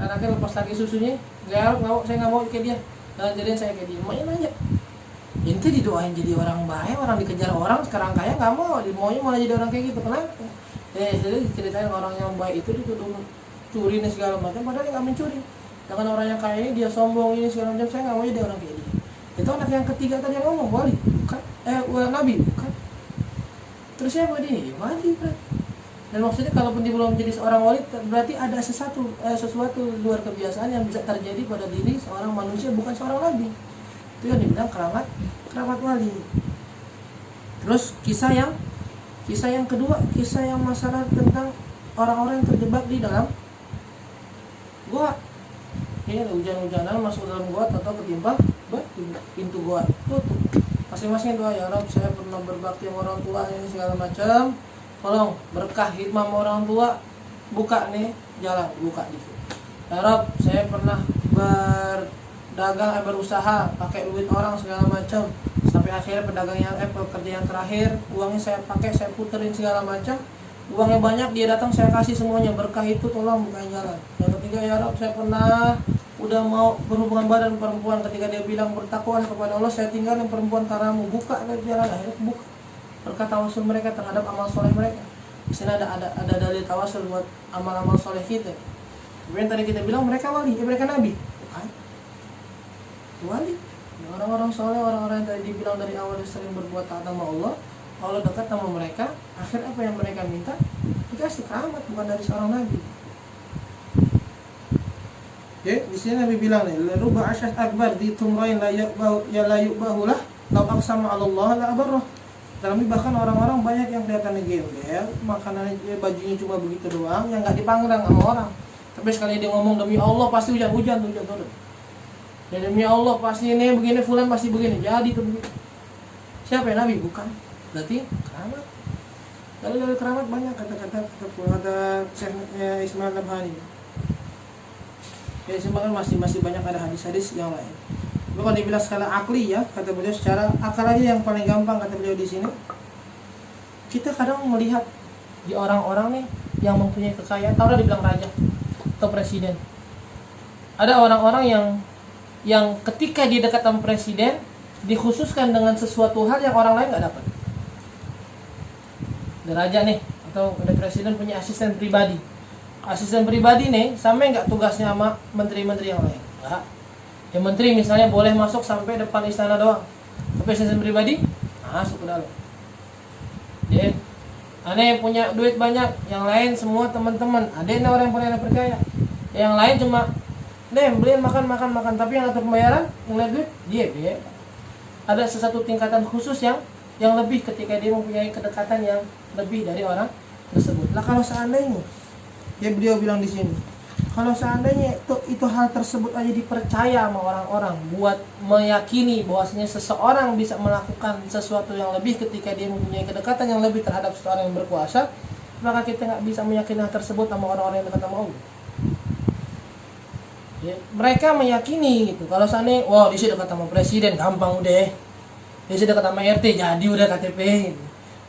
akhir lepas lagi susunya, nggak mau, saya nggak mau kayak dia. Dan jadian saya kayak dia. Maknya nanya, ente didoain jadi orang baik, orang dikejar orang, sekarang kaya nggak mau, maunya malah jadi orang kayak gitu, kenapa? Jadi diceritain orang yang baik itu dituduh curi nih segala macam, padahal dia nggak mencuri. Dengan orang yang kaya ini dia sombong ini segala macam, saya nggak mau jadi orang kayak dia. Itu anak yang ketiga tadi yang ngomong, wali, bukan? Nabi, bukan? Terus siapa dia? Wali, kan? Dan maksudnya kalaupun dia belum menjadi seorang wali, berarti ada sesuatu luar kebiasaan yang bisa terjadi pada diri seorang manusia, bukan seorang nabi. Itu yang dibilang keramat wali. Terus kisah yang kedua, kisah yang masalah tentang orang-orang yang terjebak di dalam gua. Ini hujan-hujanan masuk dalam gua atau ketimpa pintu gua tutup. Masing-masing doa, ya Rabb, saya pernah berbakti sama orang tua ini segala macam. Tolong berkah hikmah sama orang tua, buka nih jalan, buka dikit. Ya Rabb, saya pernah berdagang, berusaha pakai duit orang segala macam, sampai akhirnya pekerja yang terakhir uangnya saya pakai, saya puterin segala macam, uangnya banyak, dia datang saya kasih semuanya, berkah itu tolong bukain jalan. Yang ketiga, ya Rabb, saya pernah udah mau berhubungan badan perempuan, ketika dia bilang bertakwa kepada Allah, saya tinggalin perempuan karenamu, buka jalan, akhirnya buka. Berkat tawasul mereka terhadap amal soleh mereka. Di sini ada dalil tawasul buat amal-amal soleh kita. Kemudian tadi kita bilang mereka wali, mereka nabi, bukan? Wali. Orang-orang soleh, orang-orang yang tadi dibilang dari awal sering berbuat taat sama Allah, Allah dekat sama mereka. Akhir apa yang mereka minta dikasih, keramat, bukan dari seorang nabi. Oke, di sini Nabi bilang nih, ruba asyad akbar di tumrain la yubahulah law aqsama 'ala Allah la abarrah. Tapi bahkan orang-orang banyak yang kelihatannya gembel, makanannya bajunya cuma begitu doang, yang nggak dipanggang sama orang. Tapi sekali dia ngomong demi Allah pasti hujan turun. Dan demi Allah pasti ini begini, fulan pasti begini, jadi tuh begitu. Siapa ya Nabi? Bukan. Berarti keramat. Dari keramat banyak kata Syekhnya Ismail Nabhani. Ya sebenarnya masih banyak ada hadis-hadis yang lain. Kalau dibilang skala akli ya, kata beliau secara akal aja yang paling gampang, kata beliau di sini. Kita kadang melihat di orang-orang nih yang mempunyai kekayaan, tahu udah dibilang raja atau presiden. Ada orang-orang yang ketika dia dekat sama presiden dikhususkan dengan sesuatu hal yang orang lain nggak dapat. Ada raja nih atau ada presiden punya asisten pribadi. Asisten pribadi nih sampai nggak tugasnya sama menteri-menteri yang lain. Nggak. Ya menteri misalnya boleh masuk sampai depan istana doang, tapi asisten pribadi masuk ke dalam. Ya, aneh punya duit banyak, yang lain semua teman-teman. Ada orang yang paling percaya. Yang lain cuma beliin makan, tapi yang atur pembayaran, ngeliat duit dia. Ada sesuatu tingkatan khusus yang lebih ketika dia mempunyai kedekatan yang lebih dari orang tersebut. Lah kalau seandainya, ya beliau bilang di sini, kalau seandainya itu hal tersebut aja dipercaya sama orang-orang buat meyakini bahwasanya seseorang bisa melakukan sesuatu yang lebih ketika dia mempunyai kedekatan yang lebih terhadap seseorang yang berkuasa, maka kita nggak bisa meyakini hal tersebut sama orang-orang yang dekat sama Allah. Ya, mereka meyakini gitu. Kalau seandainya, wah dia dekat sama presiden, gampang udah. Dia dekat sama RT, jadi udah KTP.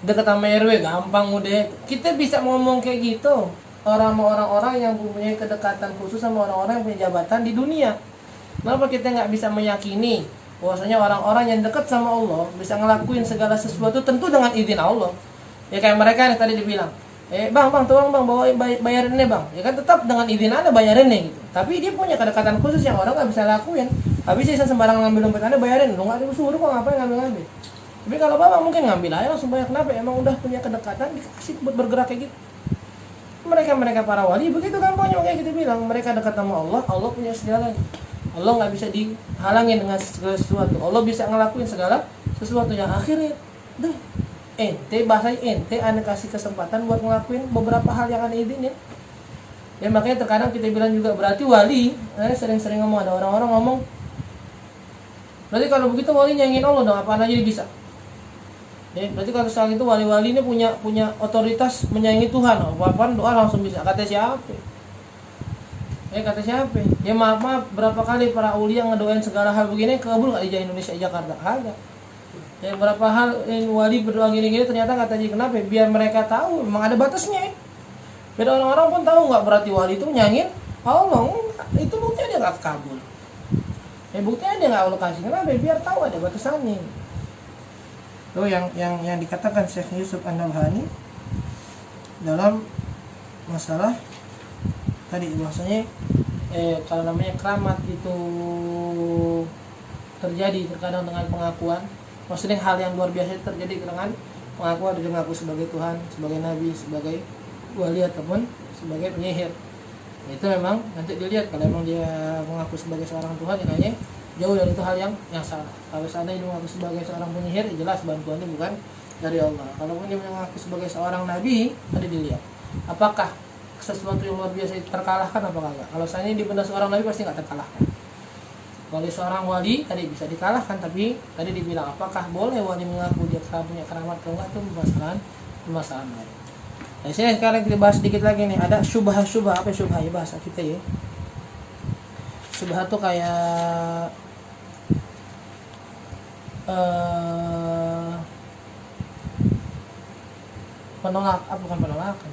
Dekat sama RW, gampang udah. Kita bisa ngomong kayak gitu. Orang-orang yang mempunyai kedekatan khusus sama orang-orang yang punya jabatan di dunia. Kenapa kita nggak bisa meyakini bahwasanya orang-orang yang dekat sama Allah bisa ngelakuin segala sesuatu tentu dengan izin Allah. Ya kayak mereka yang tadi dibilang, bang tolong bang bawa bayarin nih bang. Ya kan tetap dengan izin Anda bayarin nih gitu. Tapi dia punya kedekatan khusus yang orang nggak bisa lakuin. Habis bisa sembarang ngambil dompet Anda bayarin, lu nggak disuruh kok ngapain ngambil. Tapi kalau bapak mungkin ngambil aja langsung bayar, kenapa? Emang udah punya kedekatan dikasih buat bergerak kayak gitu. Mereka para wali begitu gampangnya, kayak kita bilang mereka dekat sama Allah, Allah punya segalanya. Allah nggak bisa dihalangin dengan segala sesuatu. Allah bisa ngelakuin segala sesuatu yang akhirnya bahasanya ane kasih kesempatan buat ngelakuin beberapa hal yang ane izinin. Ya makanya terkadang kita bilang juga berarti wali, sering-sering ngomong, ada orang-orang ngomong, berarti kalau begitu wali nyanyiin Allah dong, apaan aja dia bisa. Ya, berarti kalau soal itu wali-wali ini punya otoritas menyayangi Tuhan. Apa-apaan doa langsung bisa. Kata siapa? Kata siapa? Ya maaf, berapa kali para ulia ngedoain segala hal begini kabul enggak di Indonesia, Jakarta? Ada. Ya berapa hal wali berdoa gini-gini ternyata kata dia kenapa? Biar mereka tahu memang ada batasnya. Biar orang-orang pun tahu enggak berarti wali itu nyanyiin Allah. itu buktinya dia nggak kabul. Buktinya dia nggak Allah kasih. Kenapa? Biar tahu ada batasannya. Tuh yang dikatakan Syekh Yusuf An-Nabhani dalam masalah tadi bahwasanya kalau namanya keramat itu terjadi terkadang dengan pengakuan, maksudnya hal yang luar biasa terjadi dengan pengakuan, ada mengaku sebagai Tuhan, sebagai Nabi, sebagai wali ataupun sebagai penyihir. Itu memang nanti dilihat kalau memang dia mengaku sebagai seorang Tuhan, ya kayaknya jauh dari itu hal yang salah. Kalau seandainya dia mengaku sebagai seorang penyihir, jelas bantuannya bukan dari Allah. Kalaupun dia mengaku sebagai seorang nabi, tadi dilihat apakah sesuatu yang luar biasa itu terkalahkan apa enggak. Kalau seandainya dia benar seorang nabi, pasti enggak terkalahkan. Kalau seorang wali tadi bisa dikalahkan, tapi tadi dibilang apakah boleh wali mengaku dia punya keramat atau enggak, itu pembahasan lain. Nah, sini sekarang kita bahas sedikit lagi nih, ada syubhah. Apa syubhah ya bahasa kita ya? Syubhah tuh kayak bukan penolakan.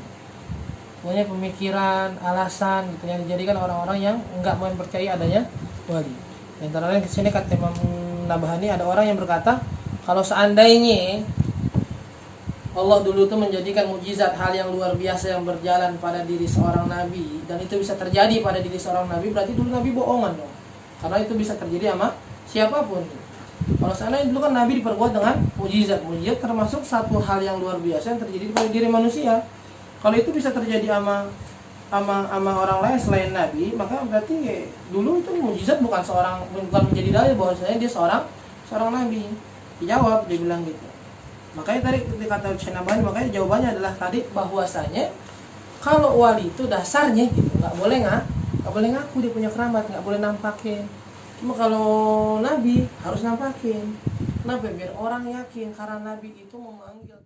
Punya pemikiran, alasan gitu yang dijadikan orang-orang yang enggak mau percaya adanya wali. Antara lain di sini kata Imam Nabhani, ada orang yang berkata kalau seandainya Allah dulu tuh menjadikan mukjizat, hal yang luar biasa yang berjalan pada diri seorang nabi, dan itu bisa terjadi pada diri seorang nabi, berarti dulu nabi bohongan dong. Karena itu bisa terjadi sama siapapun. Kalau seandainya dulu kan nabi diperbuat dengan mukjizat termasuk satu hal yang luar biasa yang terjadi pada diri manusia. Kalau itu bisa terjadi sama orang lain selain nabi, maka berarti dulu itu mukjizat bukan menjadi dalil bahwasanya dia seorang nabi. Dijawab, dia bilang gitu. Makanya tadi ketika kata Syekh Nabhani, makanya jawabannya adalah tadi bahwasanya kalau wali itu dasarnya gitu, nggak boleh ngaku dia punya keramat, nggak boleh nampakin. Cuma kalau nabi harus nampakin. Kenapa? Biar orang yakin karena nabi itu memanggil